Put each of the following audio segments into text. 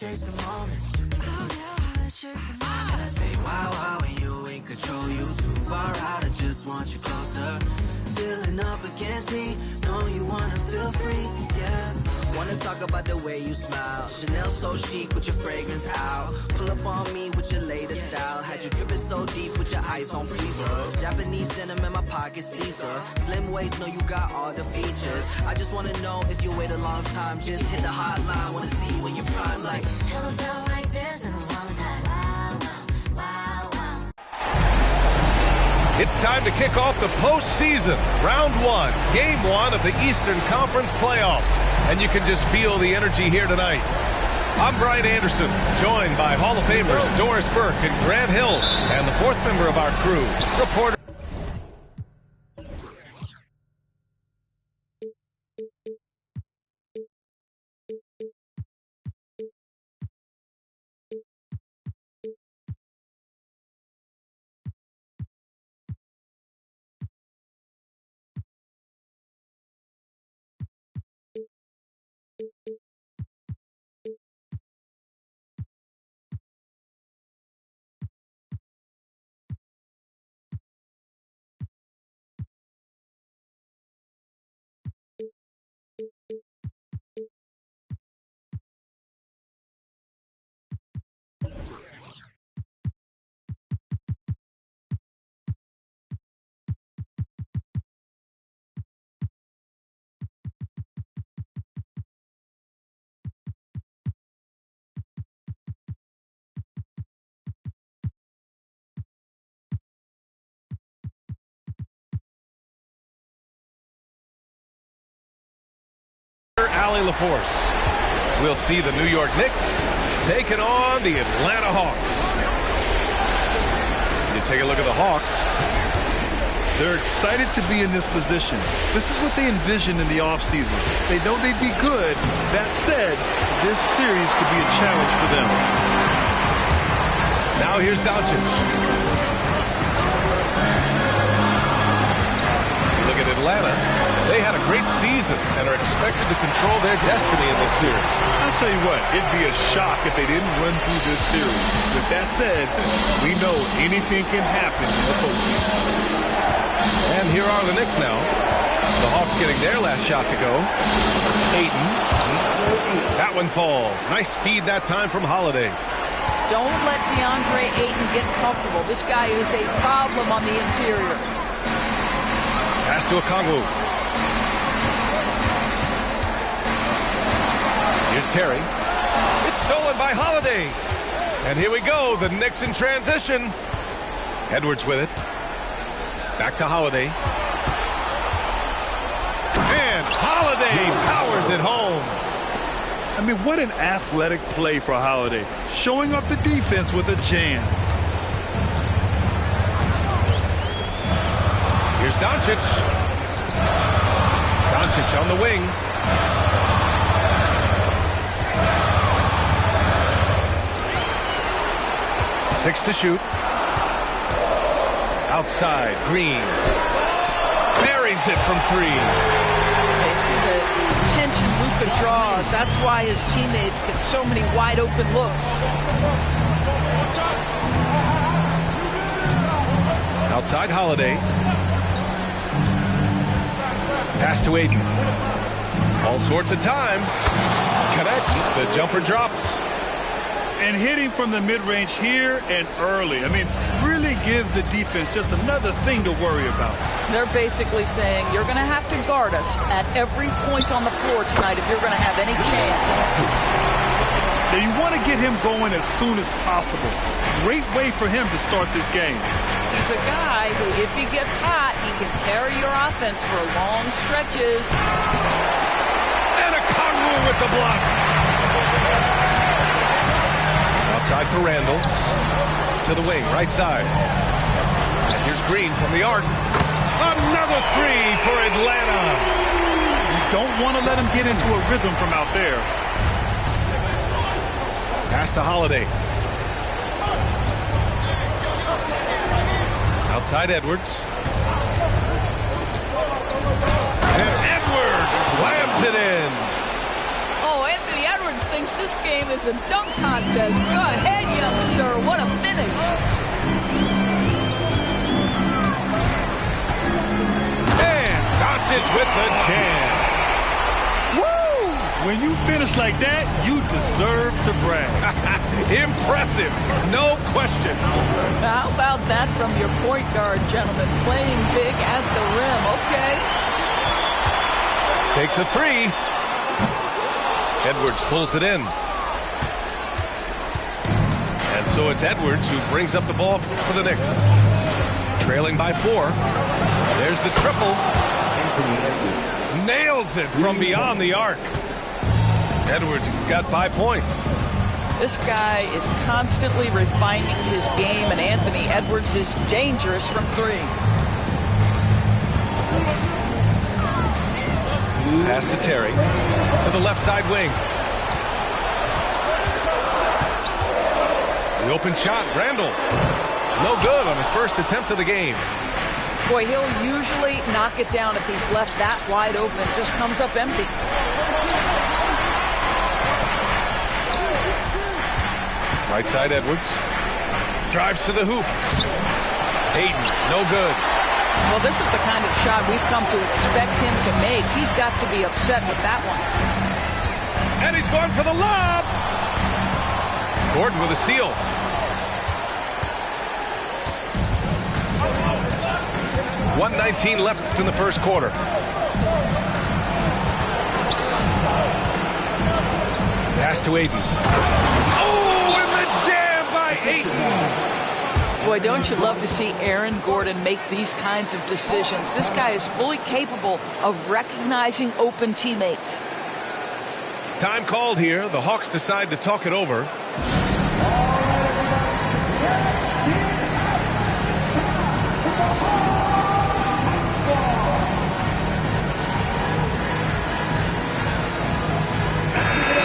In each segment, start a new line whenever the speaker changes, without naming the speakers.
chase the moment. And I say, wow, wow, when you in control, you too far out, I just want you closer. Feeling up against me, know you wanna feel free, yeah. Wanna talk about the way you smile, Chanel so chic with your fragrance out. Pull up on me with your latest style, had you dripping so deep with your eyes on freezer. Japanese denim in my pocket, Caesar. Slim waist, know you got all the features. I just wanna know if you wait a long time, just hit the hotline, wanna see you when you're prime like. Never felt like this in a long time. Wow, wow, wow, wow.
It's time to kick off the postseason, round one, game one of the Eastern Conference playoffs. And you can just feel the energy here tonight. I'm Brian Anderson, joined by Hall of Famers Doris Burke and Grant Hill, and the fourth member of our crew, reporter. Allie LaForce. We'll see the New York Knicks taking on the Atlanta Hawks. You take a look at the Hawks.
They're excited to be in this position. This is what they envisioned in the offseason. They know they'd be good. That said, this series could be a challenge for them.
Now here's Doncic. Look at Atlanta. They had a great season and are expected to control their destiny in this series.
I'll tell you what, it'd be a shock if they didn't run through this series. With that said, we know anything can happen in the postseason.
And here are the Knicks now. The Hawks getting their last shot to go. Ayton. That one falls. Nice feed that time from Holiday.
Don't let DeAndre Ayton get comfortable. This guy is a problem on the interior.
Pass to Okongwu. Here's Terry. It's stolen by Holiday. And here we go. The Knicks in transition. Edwards with it. Back to Holiday. And Holiday powers it home.
I mean, what an athletic play for Holiday. Showing up the defense with a jam.
Here's Doncic. Doncic on the wing. Six to shoot. Outside, Green. Buries it from three.
They see the tension Luka draws. That's why his teammates get so many wide open looks.
Outside, Holiday. Pass to Ayton. All sorts of time. Connects. The jumper drops.
And hitting from the mid-range here and early. I mean, really gives the defense just another thing to worry about.
They're basically saying you're going to have to guard us at every point on the floor tonight if you're going to have any chance.
Now, you want to get him going as soon as possible. Great way for him to start this game.
He's a guy who, if he gets hot, he can carry your offense for long stretches.
And Okongwu with the block. Outside for Randall. To the wing, right side. And here's Green from the arc. Another three for Atlanta.
You don't want to let him get into a rhythm from out there.
Pass to Holiday. Outside Edwards. And Edwards slams it in.
Oh, Anthony Edwards thinks This game is a dunk contest. Go ahead, young sir. What a finish.
And Doncic with the jam.
When you finish like that, you deserve to brag.
Impressive, no question.
How about that from your point guard, gentlemen? Playing big at the rim. Okay.
Takes a three. Edwards pulls it in. And so it's Edwards who brings up the ball for the Knicks. Trailing by 4. There's the triple. Nails it from beyond the arc. Edwards got 5 points.
This guy is constantly refining his game, and Anthony Edwards is dangerous from 3.
Pass to Terry. To the left side wing. The open shot, Randall. No good on his first attempt of the game.
Boy, he'll usually knock it down if he's left that wide open. Just comes up empty.
Right side Edwards. Drives to the hoop. Hayden, no good.
Well, this is the kind of shot we've come to expect him to make. He's got to be upset with that one.
And he's going for the lob. Gordon with a steal. .119 left in the first quarter. Pass to Ayton. Oh, and the jam by Ayton.
Boy, don't you love to see Aaron Gordon make these kinds of decisions. This guy is fully capable of recognizing open teammates.
Time called here. The Hawks decide to talk it over.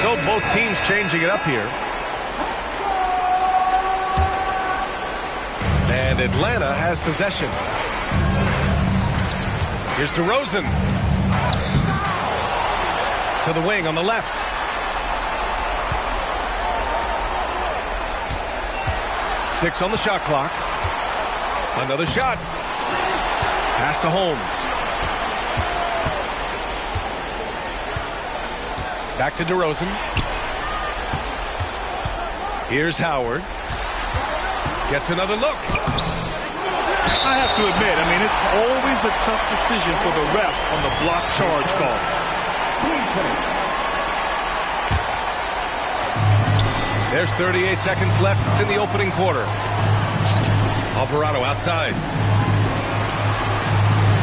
So both teams changing it up here. And Atlanta has possession. Here's DeRozan. To the wing on the left. Six on the shot clock. Another shot. Pass to Holmes. Back to DeRozan. Here's Howard. Gets another look.
I have to admit, it's always a tough decision for the ref on the block charge call.
There's 38 seconds left in the opening quarter. Alvarado outside.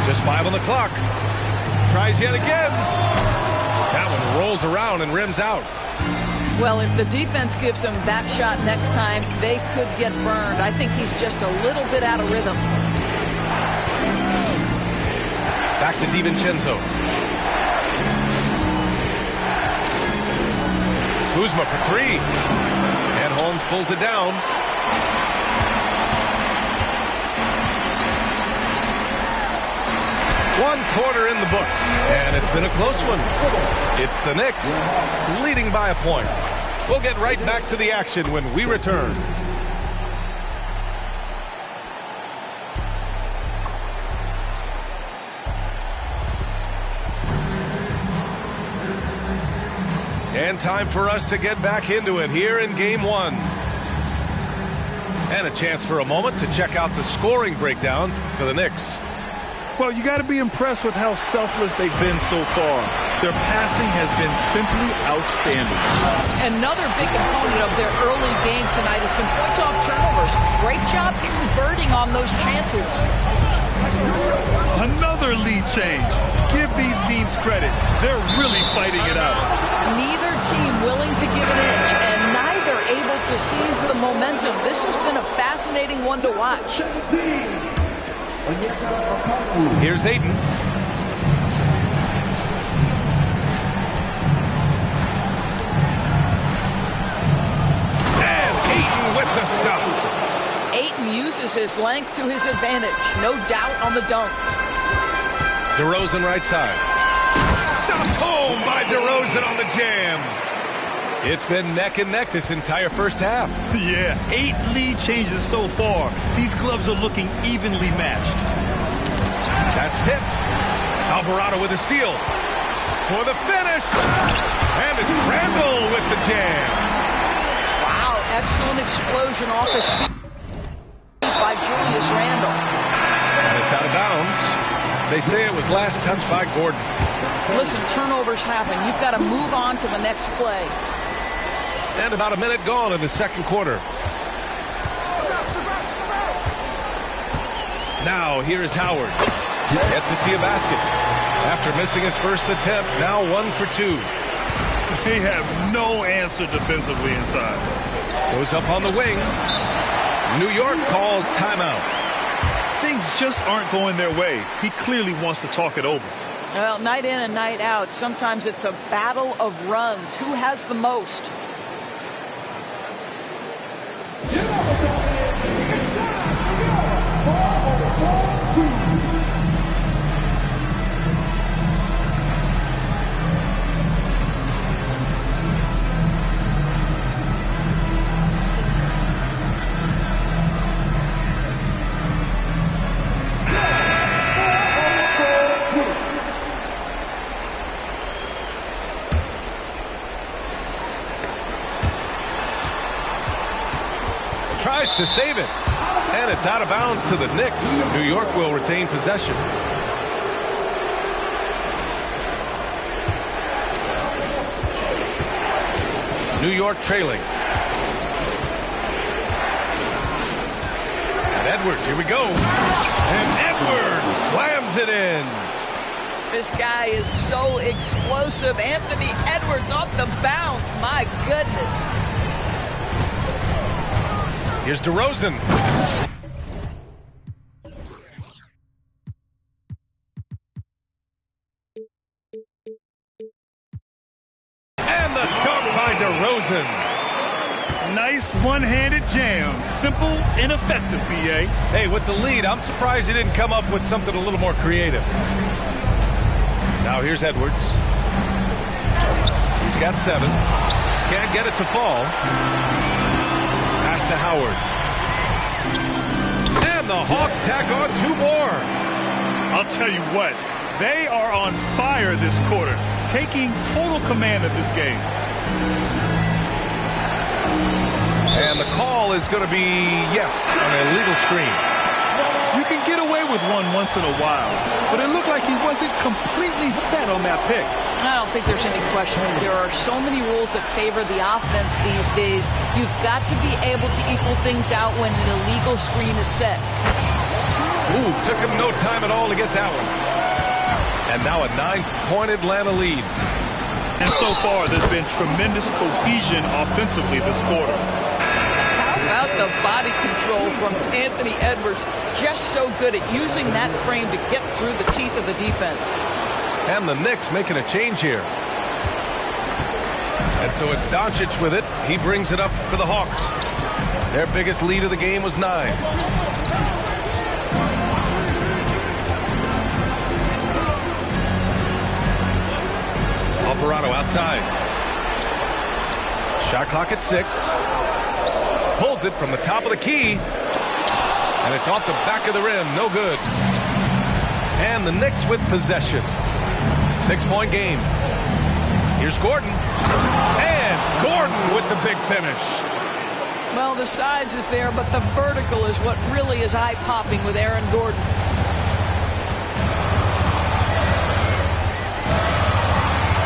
Just 5 on the clock. Tries yet again. That one rolls around and rims out.
Well, if the defense gives him that shot next time, they could get burned. I think he's just a little bit out of rhythm.
Back to DiVincenzo. Kuzma for 3. And Holmes pulls it down. One quarter in the books, and it's been a close one. It's the Knicks leading by a point. We'll get right back to the action when we return. And time for us to get back into it here in Game 1. And a chance for a moment to check out the scoring breakdown for the Knicks.
Well, you got to be impressed with how selfless they've been so far. Their passing has been simply outstanding.
Another big component of their early game tonight has been points off turnovers. Great job converting on those chances.
Another lead change. Give these teams credit. They're really fighting it out.
Neither team willing to give an inch, and neither able to seize the momentum. This has been a fascinating one to watch.
Here's Ayton. And Ayton with the stuff.
Ayton uses his length to his advantage. No doubt on the dunk.
DeRozan right side. Stopped home by DeRozan on the jam. It's been neck and neck this entire first half.
Yeah, 8 lead changes so far. These clubs are looking evenly matched.
That's tipped. Alvarado with a steal. For the finish. And it's Randall with the jam.
Wow, excellent explosion off his feet by Julius Randall.
And it's out of bounds. They say it was last touched by Gordon.
Listen, turnovers happen. You've got to move on to the next play.
And about a minute gone in the second quarter. Now here is Howard. Yet to see a basket. After missing his first attempt, now 1 for 2.
They have no answer defensively inside.
Goes up on the wing. New York calls timeout.
Things just aren't going their way. He clearly wants to talk it over.
Well, night in and night out, sometimes it's a battle of runs. Who has the most?
Tries to save it. And it's out of bounds to the Knicks. New York will retain possession. New York trailing. And Edwards, here we go. And Edwards slams it in.
This guy is so explosive. Anthony Edwards off the bounce. My goodness.
Here's DeRozan. And the dunk by DeRozan.
Nice one-handed jam. Simple and effective, B.A.
Hey, with the lead, I'm surprised he didn't come up with something a little more creative. Now here's Edwards. He's got 7. Can't get it to fall. Pass to Howard. And the Hawks tack on 2 more.
I'll tell you what, they are on fire this quarter, taking total command of this game.
And the call is going to be, yes, on a illegal screen.
You can get away with one once in a while, but it looked like he wasn't completely set on that pick.
I don't think there's any question. There are so many rules that favor the offense these days. You've got to be able to equal things out when an illegal screen is set.
Ooh, took him no time at all to get that one. And now a 9-point Atlanta lead.
And so far, there's been tremendous cohesion offensively this quarter.
How about the body control from Anthony Edwards? Just so good at using that frame to get through the teeth of the defense.
And the Knicks making a change here. And so it's Doncic with it. He brings it up for the Hawks. Their biggest lead of the game was 9. Alvarado outside. Shot clock at 6. Pulls it from the top of the key. And it's off the back of the rim. No good. And the Knicks with possession. 6-point game. Here's Gordon. And Gordon with the big finish.
Well, the size is there, but the vertical is what really is eye-popping with Aaron Gordon.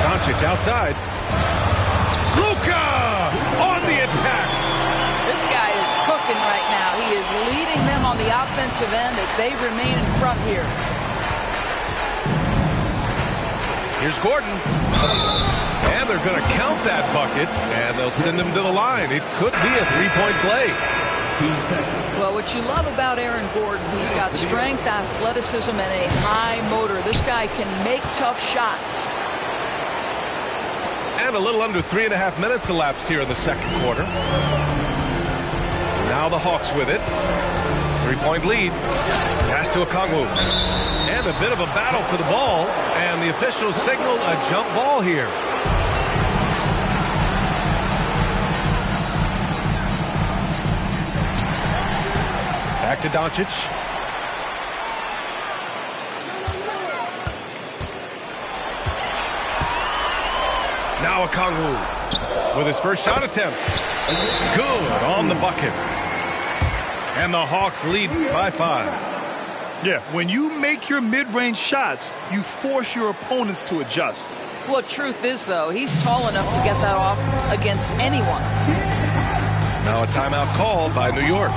Doncic outside. Luka on the attack.
This guy is cooking right now. He is leading them on the offensive end as they remain in front here.
Here's Gordon. And they're going to count that bucket, and they'll send him to the line. It could be a 3-point play.
Well, what you love about Aaron Gordon, he's got strength, athleticism, and a high motor. This guy can make tough shots.
And a little under 3.5 minutes elapsed here in the second quarter. Now the Hawks with it. 3-point lead. Pass to Okongwu. And a bit of a battle for the ball. And the officials signal a jump ball here. Back to Doncic. Now Okongwu with his first shot attempt. Good on the bucket. And the Hawks lead by 5.
Yeah, when you make your mid-range shots, you force your opponents to adjust.
Well, truth is, though, he's tall enough to get that off against anyone.
Now a timeout called by New York.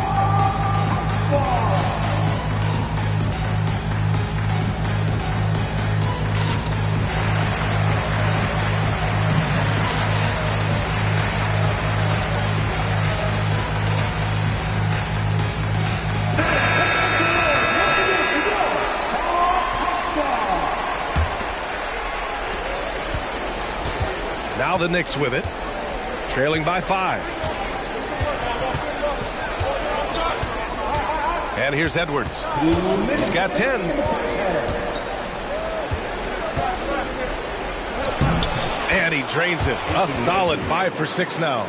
Now the Knicks with it, trailing by 5. And here's Edwards. He's got 10. And he drains it. A solid 5 for 6 now.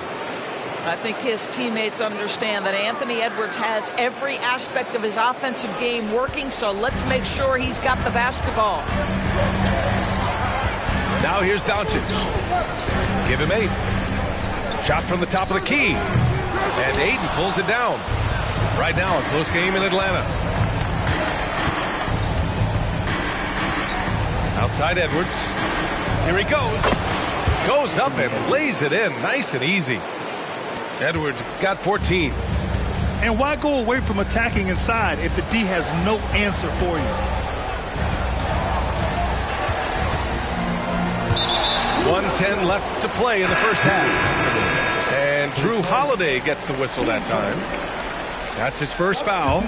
I think his teammates understand that Anthony Edwards has every aspect of his offensive game working, so let's make sure he's got the basketball.
Now here's Doncic. Give him 8. Shot from the top of the key. And Ayton pulls it down. Right now, a close game in Atlanta. Outside Edwards. Here he goes. Goes up and lays it in. Nice and easy. Edwards got 14.
And why go away from attacking inside if the D has no answer for you?
1:10 left to play in the first half. And Drew Holiday gets the whistle that time. That's his first foul.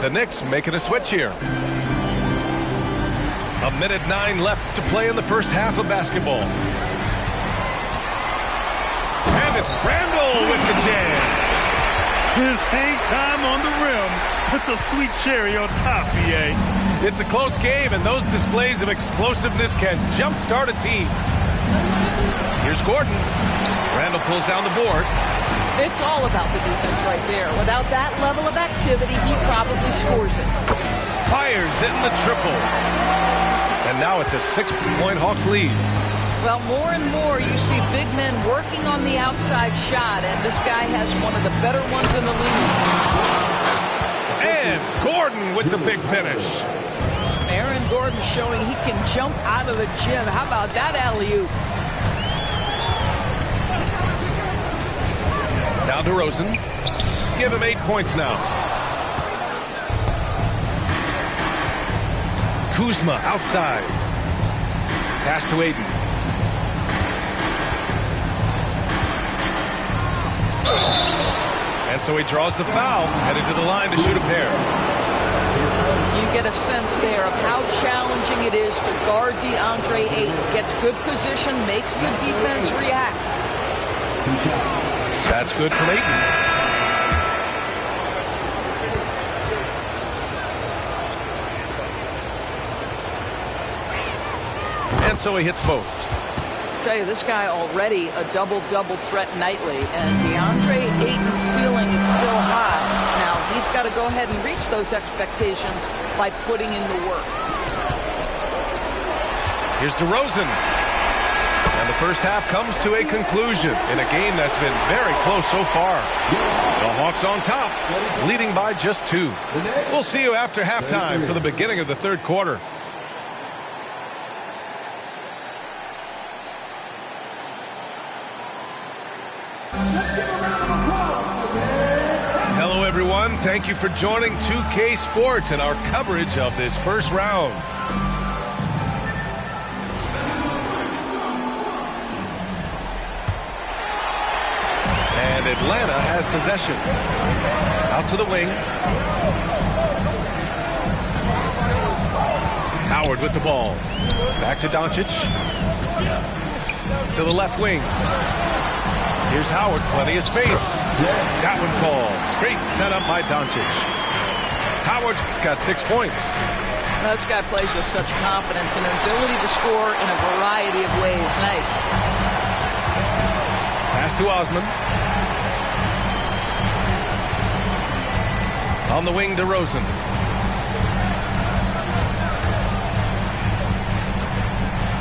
The Knicks making a switch here. 1:09 left to play in the first half of basketball. And it's Randall with the jam.
His hang time on the rim puts a sweet cherry on top, BA.
It's a close game, and those displays of explosiveness can jumpstart a team. Here's Gordon. Randall pulls down the board.
It's all about the defense right there. Without that level of activity, he probably scores it.
Fires in the triple. And now it's a 6-point Hawks lead.
Well, more and more you see big men working on the outside shot, and this guy has one of the better ones in the league.
And Gordon with the big finish.
Aaron Gordon showing he can jump out of the gym. How about that alley-oop?
Now DeRozan. Give him 8 points now. Kuzma outside. Pass to Ayton. And so he draws the foul, headed to the line to shoot a pair.
You get a sense there of how challenging it is to guard DeAndre Ayton. Gets good position, makes the defense react.
That's good from Ayton. And so he hits both.
I tell you, this guy already a double-double threat nightly, and DeAndre Ayton's ceiling is still high. Now, he's got to go ahead and reach those expectations by putting in the work.
Here's DeRozan. And the first half comes to a conclusion in a game that's been very close so far. The Hawks on top, leading by just 2. We'll see you after halftime for the beginning of the third quarter. Hello, everyone. Thank you for joining 2K Sports and our coverage of this first round. And Atlanta has possession. Out to the wing. Howard with the ball. Back to Doncic. To the left wing. Here's Howard, plenty of space. That one falls. Great setup by Doncic. Howard's got 6 points.
This guy plays with such confidence and an ability to score in a variety of ways. Nice. Pass
to Osman. On the wing, DeRozan.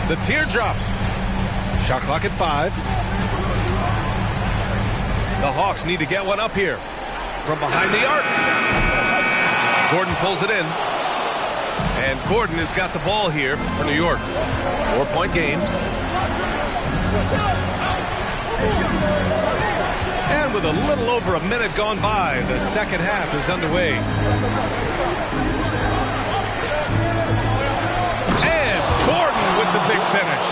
The teardrop. Shot clock at 5. The Hawks need to get one up here. From behind the arc. Gordon pulls it in. And Gordon has got the ball here for New York. 4-point game. And with a little over a minute gone by, the second half is underway. And Gordon with the big finish.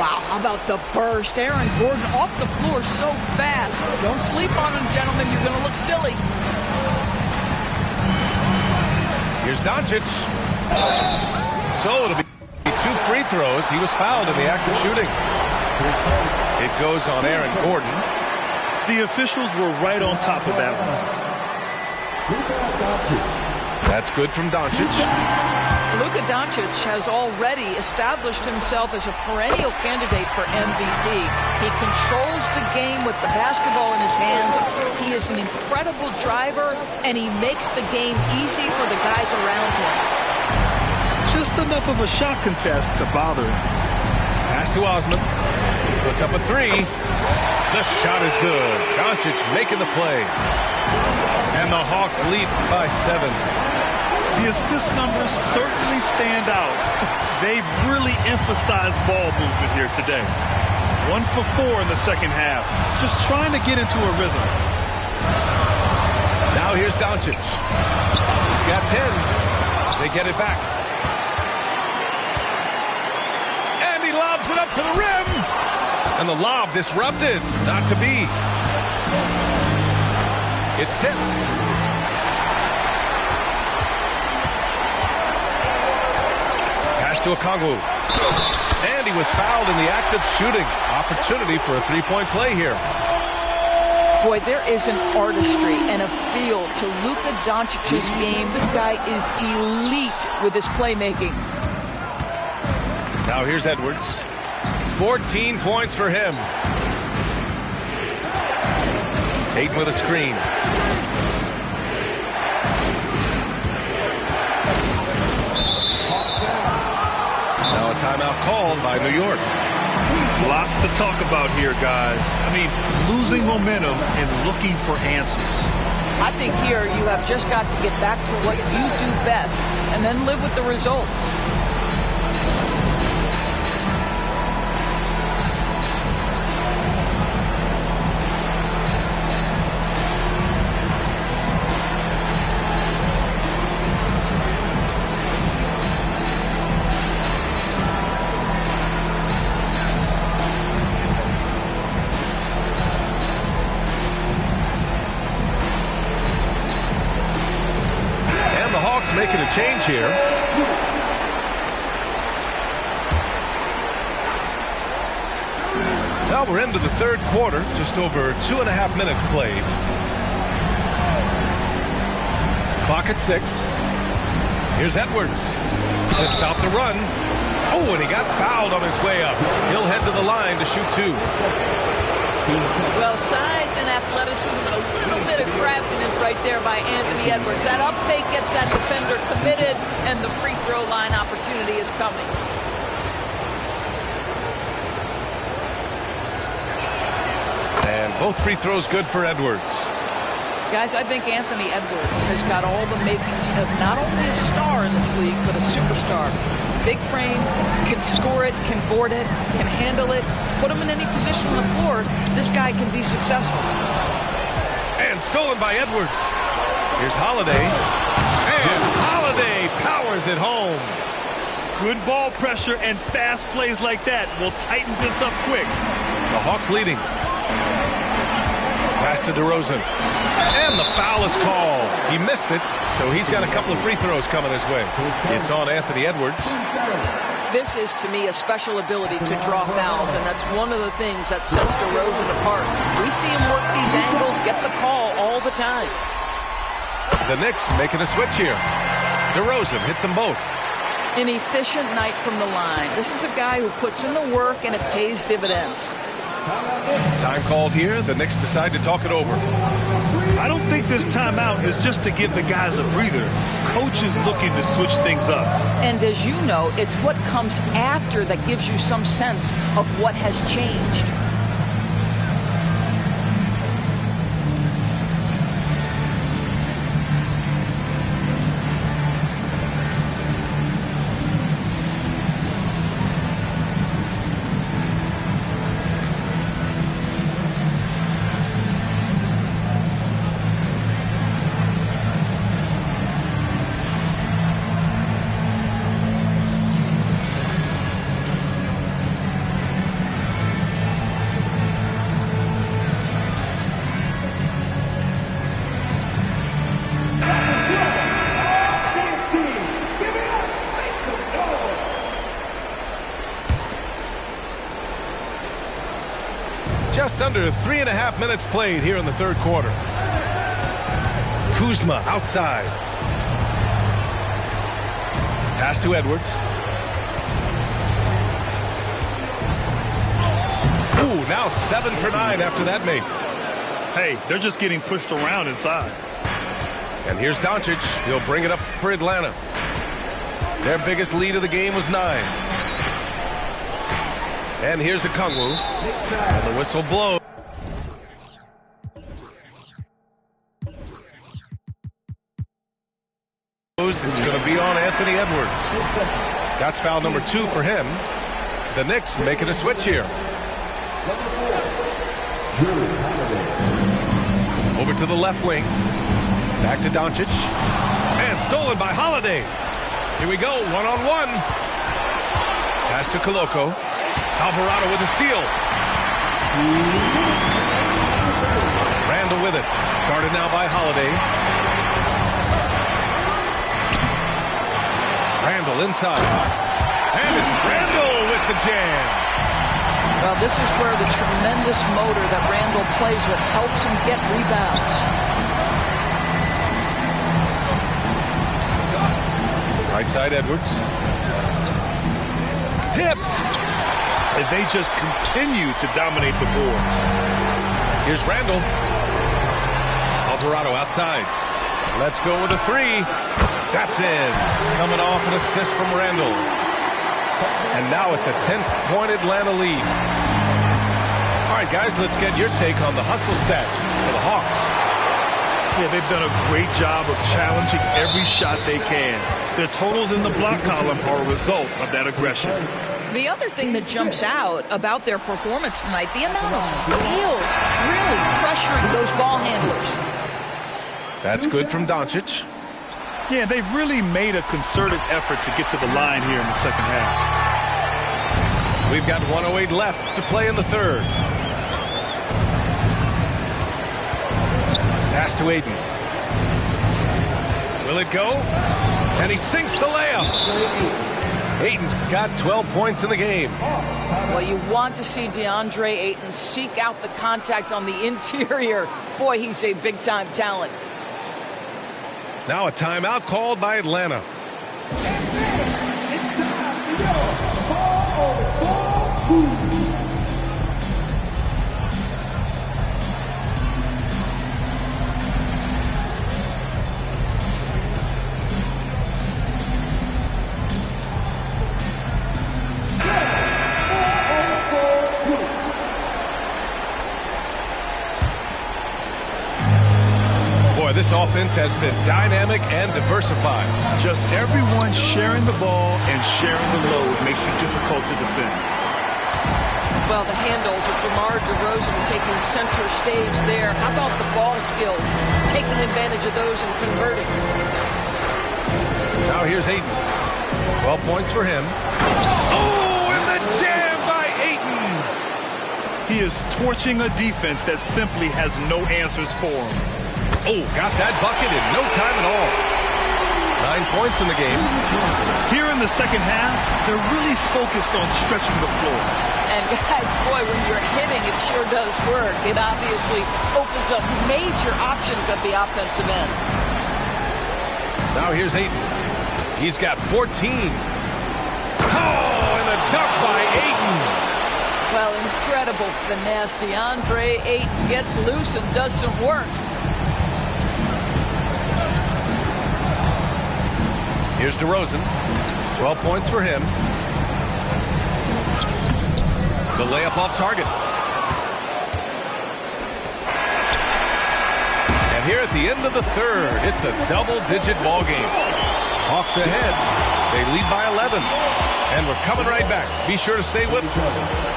Wow, how about the burst? Aaron Gordon off the floor so fast. Don't sleep on him, gentlemen. You're going to look silly.
Here's Doncic. So it'll be 2 free throws. He was fouled in the act of shooting. It goes on Aaron Gordon.
The officials were right on top of that one.
That's good from Doncic.
Luka Doncic has already established himself as a perennial candidate for MVP. He controls the game with the basketball in his hands. He is an incredible driver, and he makes the game easy for the guys around him.
Just enough of a shot contest to bother him.
Pass to Osman. Puts up a 3. The shot is good. Doncic making the play. And the Hawks lead by 7.
The assist numbers certainly stand out. They've really emphasized ball movement here today. 1 for 4 in the second half. Just trying to get into a rhythm.
Now here's Doncic. He's got 10. They get it back. And he lobs it up to the rim. And the lob disrupted. Not to be. It's tipped. Pass to Okongwu. And he was fouled in the act of shooting. Opportunity for a 3-point play here.
Boy, there is an artistry and a feel to Luka Doncic's game. This guy is elite with his playmaking.
Now here's Edwards. 14 points for him. Ayton with a screen. Now a timeout called by New York.
Lots to talk about here, guys. I mean, losing momentum and looking for answers.
I think here you have just got to get back to what you do best and then live with the results.
Making a change here. Now we're into the third quarter, just over 2.5 minutes played. Clock at 6. Here's Edwards to stop the run. Oh, and he got fouled on his way up. He'll head to the line to shoot 2.
Well, size and athleticism and a little bit of craftiness right there by Anthony Edwards. That up fake gets that defender committed, and the free throw line opportunity is coming.
And both free throws good for Edwards.
Guys, I think Anthony Edwards has got all the makings of not only a star in this league, but a superstar. Big frame, can score it, can board it, can handle it. Put him in any position on the floor, this guy can be successful.
And stolen by Edwards. Here's Holiday. And Holiday powers it home.
Good ball pressure and fast plays like that will tighten this up quick.
The Hawks leading. Pass to DeRozan. And the foul is called. He missed it, so he's got a couple of free throws coming his way. It's on Anthony Edwards.
This is, to me, a special ability to draw fouls, and that's one of the things that sets DeRozan apart. We see him work these angles, get the call all the time.
The Knicks making a switch here. DeRozan hits them both.
An efficient night from the line. This is a guy who puts in the work, and it pays dividends.
Time called here. The Knicks decide to talk it over.
I don't think this timeout is just to give the guys a breather. Coach is looking to switch things up.
And as you know, it's what comes after that gives you some sense of what has changed.
Just under 3.5 minutes played here in the third quarter. Kuzma outside. Pass to Edwards. Ooh, now 7 for 9 after that make.
Hey, they're just getting pushed around inside.
And here's Doncic. He'll bring it up for Atlanta. Their biggest lead of the game was 9. And here's Okongwu. And the whistle blows. It's going to be on Anthony Edwards. That's foul number 2 for him. The Knicks making a switch here. Over to the left wing. Back to Doncic. And stolen by Holiday. Here we go, one-on-one. Pass to Koloko. Alvarado with a steal. Randall with it. Guarded now by Holiday. Randall inside. And it's Randall with the jam.
Well, this is where the tremendous motor that Randall plays with helps him get rebounds.
Right side Edwards. Tipped.
And they just continue to dominate the boards.
Here's Randall. Alvarado outside. Let's go with a 3. That's in. Coming off an assist from Randall. And now it's a 10-point Atlanta lead. All right, guys, let's get your take on the hustle stats for the Hawks.
Yeah, they've done a great job of challenging every shot they can. Their totals in the block column are a result of that aggression.
The other thing that jumps out about their performance tonight, the amount of steals, really pressuring those ball handlers.
That's good from Doncic.
Yeah, they've really made a concerted effort to get to the line here in the second half.
We've got 1:08 left to play in the third. Pass to Ayton. Will it go? And he sinks the layup. Ayton's got 12 points in the game.
Well, you want to see DeAndre Ayton seek out the contact on the interior. Boy, he's a big-time talent.
Now a timeout called by Atlanta.
It's time to go. Ball.
This offense has been dynamic and diversified.
Just everyone sharing the ball and sharing the load makes you difficult to defend.
Well, the handles of DeMar DeRozan taking center stage there. How about the ball skills? Taking advantage of those and converting.
Now here's Ayton. 12 points for him. Oh, and the jam by Ayton.
He is torching a defense that simply has no answers for him.
Oh, got that bucket in no time at all. 9 points in the game.
Here in the second half, they're really focused on stretching the floor.
And guys, boy, when you're hitting, it sure does work. It obviously opens up major options at the offensive end.
Now here's Ayton. He's got 14. Oh, and a dunk by Ayton.
Well, incredible finesse. DeAndre Ayton gets loose and does some work.
Here's DeRozan. 12 points for him. The layup off target. And here at the end of the third, it's a double-digit ball game. Hawks ahead. They lead by 11. And we're coming right back. Be sure to stay with us.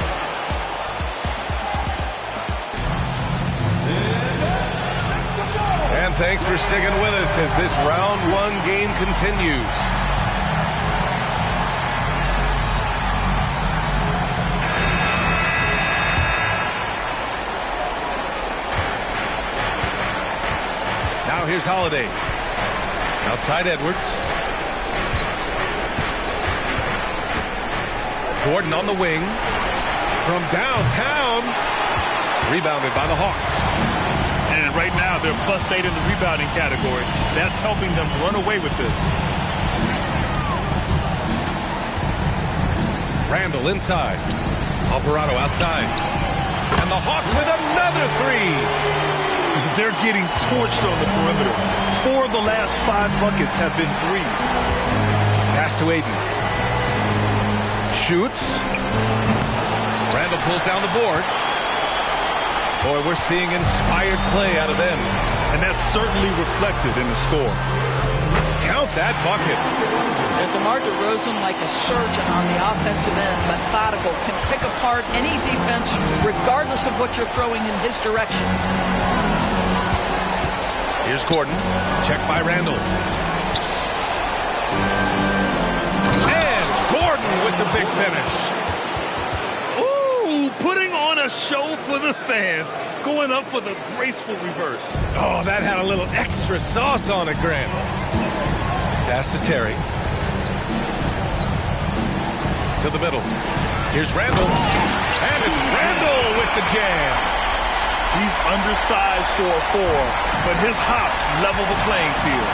And thanks for sticking with us as this round one game continues. Now here's Holiday. Outside Edwards. Gordon on the wing. From downtown. Rebounded by the Hawks.
And right now, they're +8 in the rebounding category. That's helping them run away with this.
Randall inside. Alvarado outside. And the Hawks with another three.
They're getting torched on the perimeter. 4 of the last 5 buckets have been threes.
Pass to Aiden. Shoots. Randall pulls down the board. Boy, we're seeing inspired play out of them.
And that's certainly reflected in the score.
Count that bucket.
And DeMar DeRozan, like a surgeon on the offensive end, methodical, can pick apart any defense regardless of what you're throwing in his direction.
Here's Gordon. Check by Randall. And Gordon with the big finish.
Putting on a show for the fans, going up for the graceful reverse.
Oh, that had a little extra sauce on it, Grant. Pass to Terry. To the middle. Here's Randall. And it's Randall with the jam.
He's undersized for a 4, but his hops level the playing field.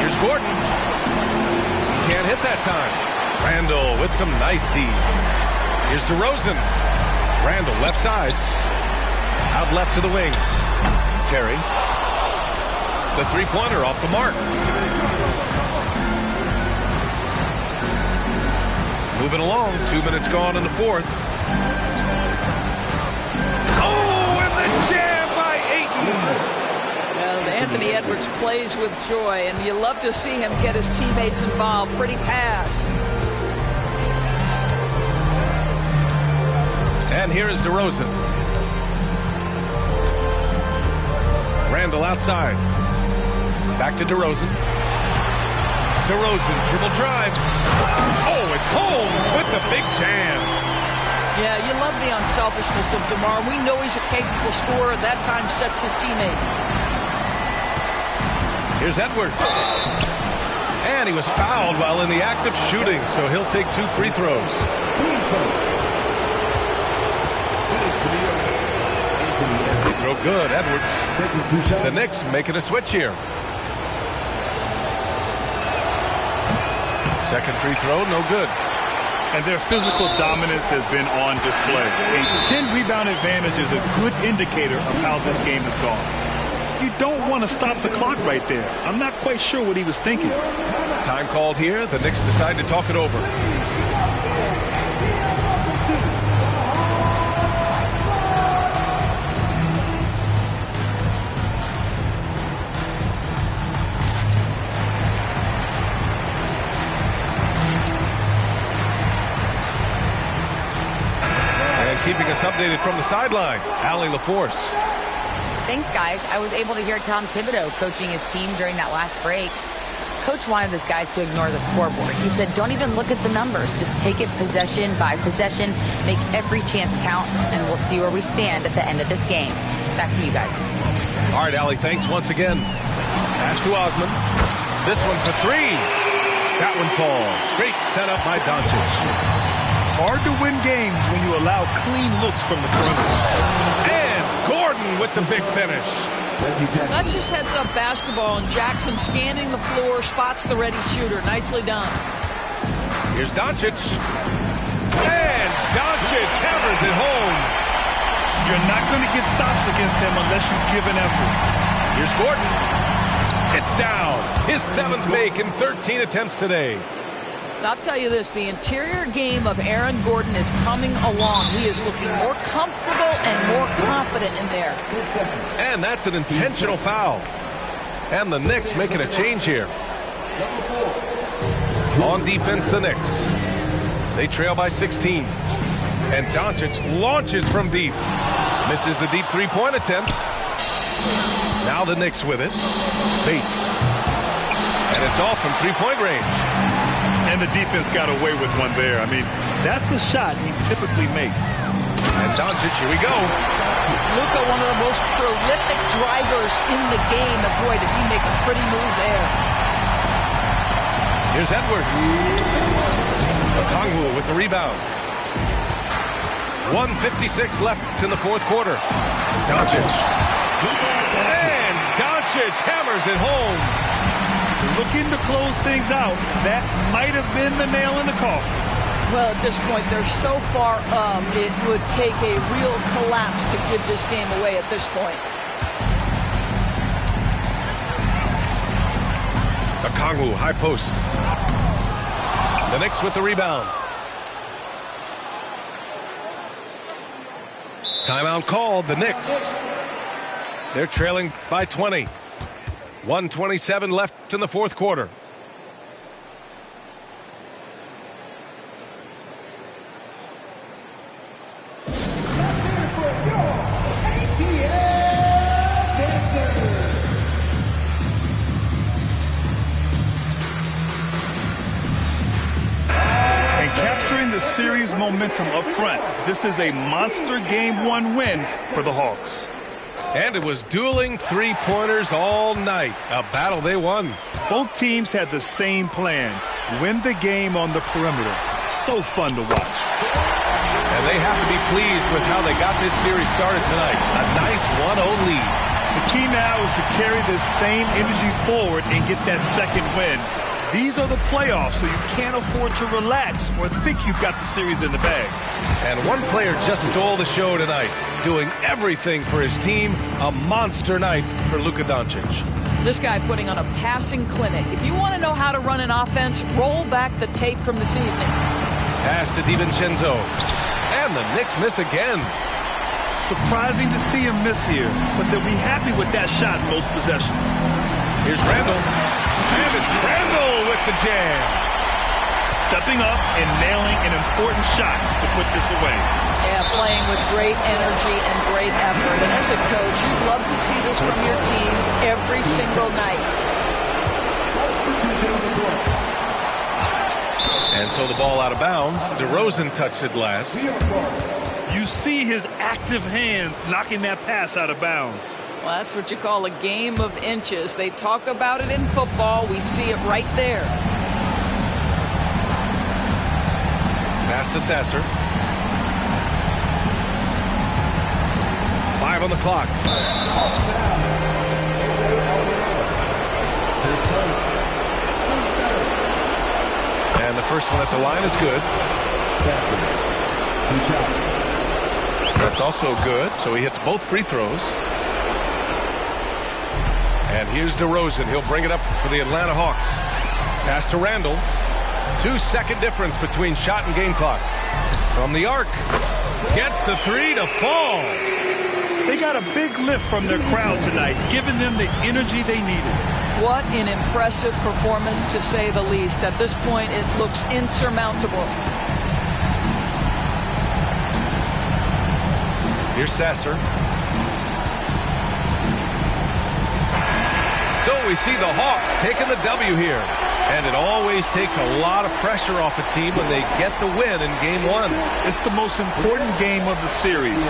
Here's Gordon. He can't hit that time. Randall with some nice D. Here's DeRozan. Randall left side. Out left to the wing. Terry. The three-pointer off the mark. Moving along. 2 minutes gone in the fourth. Oh, and the jam by Ayton.
Anthony Edwards plays with joy, and you love to see him get his teammates involved. Pretty pass.
And here is DeRozan. Randall outside. Back to DeRozan. DeRozan dribble drive. Oh, it's Holmes with the big jam.
Yeah, you love the unselfishness of DeMar. We know he's a capable scorer. That time sets his teammate.
Here's Edwards. And he was fouled while in the act of shooting, so he'll take 2 free throws. Free throw good, Edwards. The Knicks making a switch here. Second free throw, no good.
And their physical dominance has been on display. A 10-rebound advantage is a good indicator of how this game has gone. You don't want to stop the clock right there. I'm not quite sure what he was thinking.
Time called here. The Knicks decide to talk it over. And keeping us updated from the sideline, Allie LaForce.
Thanks, guys. I was able to hear Tom Thibodeau coaching his team during that last break. Coach wanted his guys to ignore the scoreboard. He said, don't even look at the numbers. Just take it possession by possession, make every chance count, and we'll see where we stand at the end of this game. Back to you guys.
All right, Allie, thanks once again. Pass to Osman. This one for 3. That one falls. Great setup by Doncic.
Hard to win games when you allow clean looks from the perimeter.
And Gordon with the big finish.
That's just heads-up basketball, and Jackson scanning the floor, spots the ready shooter. Nicely done.
Here's Doncic. And Doncic hammers it home.
You're not going to get stops against him unless you give an effort.
Here's Gordon. It's down. His 7th make in 13 attempts today.
I'll tell you this, the interior game of Aaron Gordon is coming along. He is looking more comfortable and more confident in there.
And that's an intentional foul. And the Knicks making a change here. On defense, the Knicks. They trail by 16. And Doncic launches from deep. Misses the deep three-point attempt. Now the Knicks with it. Bates. And it's off from three-point range.
And the defense got away with one there. I mean, that's the shot he typically makes.
And Doncic, here we go.
Luka, one of the most prolific drivers in the game. And boy, does he make a pretty move there.
Here's Edwards. Okongwu with the rebound. 1:56 left in the fourth quarter. Doncic. And Doncic hammers it home.
Looking to close things out. That might have been the nail in the coffin.
Well, at this point, they're so far up, it would take a real collapse to give this game away at this point.
Okongwu, high post. The Knicks with the rebound. Timeout called, the Knicks. They're trailing by 20. 1:27 left in the fourth quarter.
And capturing the series momentum up front, this is a monster Game 1 win for the Hawks.
And it was dueling three-pointers all night. A battle they won.
Both teams had the same plan. Win the game on the perimeter. So fun to watch.
And they have to be pleased with how they got this series started tonight. A nice 1-0 lead.
The key now is to carry this same energy forward and get that second win. These are the playoffs, so you can't afford to relax or think you've got the series in the bag.
And one player just stole the show tonight, doing everything for his team. A monster night for Luka Doncic.
This guy putting on a passing clinic. If you want to know how to run an offense, roll back the tape from this evening.
Pass to DiVincenzo. And the Knicks miss again.
Surprising to see him miss here, but they'll be happy with that shot in most possessions.
Here's Randall. And it's Randall with the jam.
Stepping up and nailing an important shot to put this away.
Yeah, playing with great energy and great effort. And as a coach, you'd love to see this from your team every single night.
And so the ball out of bounds. DeRozan touched it last.
You see his active hands knocking that pass out of bounds.
Well, that's what you call a game of inches. They talk about it in football. We see it right there.
Pass to Sasser. 5 on the clock. And the first one at the line is good. That's also good, so he hits both free throws. And here's DeRozan. He'll bring it up for the Atlanta Hawks. Pass to Randall. 2-second difference between shot and game clock. From the arc. Gets the three to fall.
They got a big lift from their crowd tonight, giving them the energy they needed.
What an impressive performance, to say the least. At this point, it looks insurmountable.
Here's Sasser. So we see the Hawks taking the W here. And it always takes a lot of pressure off a team when they get the win in Game 1.
It's the most important game of the series.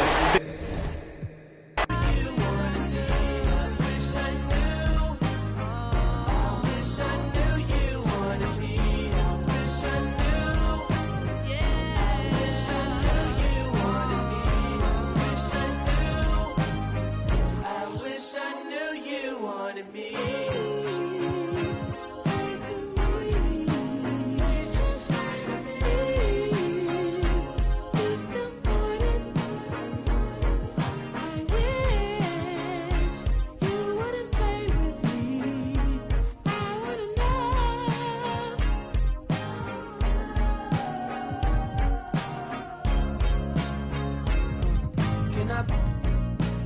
may not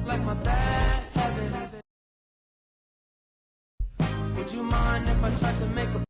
like my bad habit. Would you mind if I tried to make a